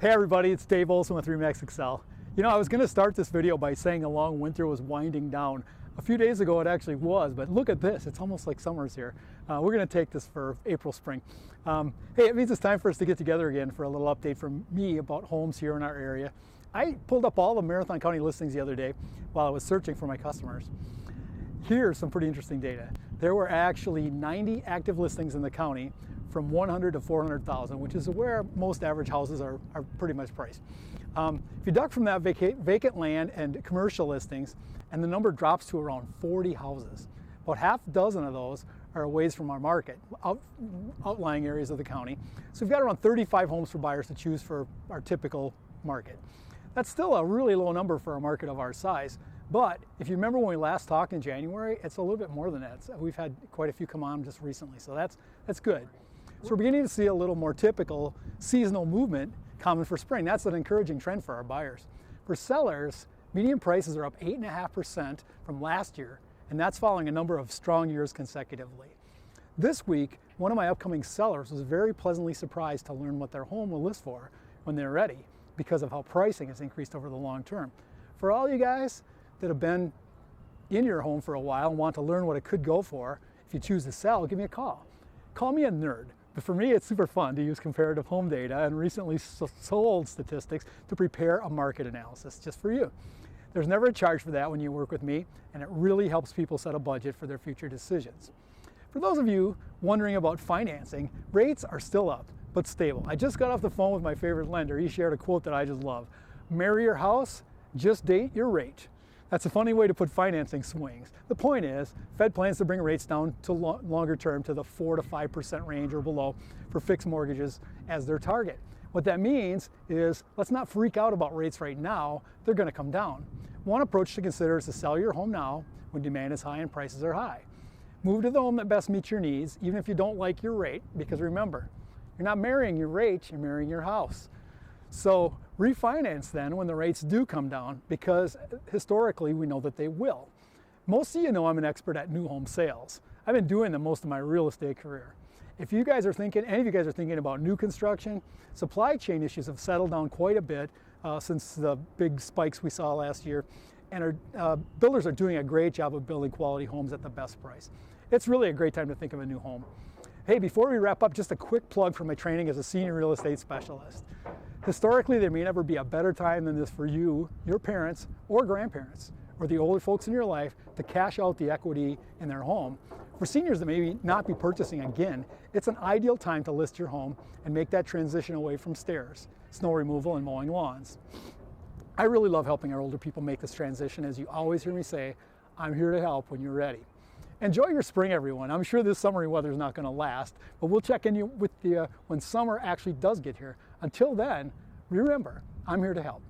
Hey everybody, it's Dave Olson with RE/MAX Excel. You know, I was going to start this video by saying a long winter was winding down. A few days ago it actually was, but look at this. It's almost like summer's here. We're going to take this for April, spring. Hey, it means it's time for us to get together again for a little update from me about homes here in our area. I pulled up all the Marathon County listings the other day while I was searching for my customers. Here's some pretty interesting data. There were actually 90 active listings in the county from 100 to 400,000, which is where most average houses are pretty much priced. If you deduct from that vacant land and commercial listings, and the number drops to around 40 houses. About half a dozen of those are away from our market, outlying areas of the county. So we've got around 35 homes for buyers to choose for our typical market. That's still a really low number for a market of our size. But if you remember when we last talked in January, it's a little bit more than that. So we've had quite a few come on just recently, so that's good. So we're beginning to see a little more typical seasonal movement common for spring. That's an encouraging trend for our buyers. For sellers, median prices are up 8.5% from last year, and that's following a number of strong years consecutively. This week, one of my upcoming sellers was very pleasantly surprised to learn what their home will list for when they're ready because of how pricing has increased over the long term. For all you guys that have been in your home for a while and want to learn what it could go for, if you choose to sell, give me a call. Call me a nerd, but for me it's super fun to use comparative home data and recently sold statistics to prepare a market analysis just for you. There's never a charge for that when you work with me, and it really helps people set a budget for their future decisions. For those of you wondering about financing, rates are still up, but stable. I just got off the phone with my favorite lender. He shared a quote that I just love. Marry your house, just date your rate. That's a funny way to put financing swings. The point is, Fed plans to bring rates down to longer term to the 4 to 5% range or below for fixed mortgages as their target. What that means is, let's not freak out about rates right now. They're going to come down. One approach to consider is to sell your home now when demand is high and prices are high. Move to the home that best meets your needs, even if you don't like your rate, because remember, you're not marrying your rate, you're marrying your house. So refinance then when the rates do come down, because historically we know that they will. Most of you know I'm an expert at new home sales. I've been doing them most of my real estate career. If you guys are thinking, any of you guys are thinking about new construction, supply chain issues have settled down quite a bit since the big spikes we saw last year, and our builders are doing a great job of building quality homes at the best price. It's really a great time to think of a new home. Hey, before we wrap up, just a quick plug for my training as a senior real estate specialist. Historically, there may never be a better time than this for you, your parents, or grandparents, or the older folks in your life to cash out the equity in their home. For seniors that maybe not be purchasing again, it's an ideal time to list your home and make that transition away from stairs, snow removal, and mowing lawns. I really love helping our older people make this transition. As you always hear me say, I'm here to help when you're ready. Enjoy your spring, everyone. I'm sure this summery weather is not going to last, but we'll check in with you when summer actually does get here. Until then, remember, I'm here to help.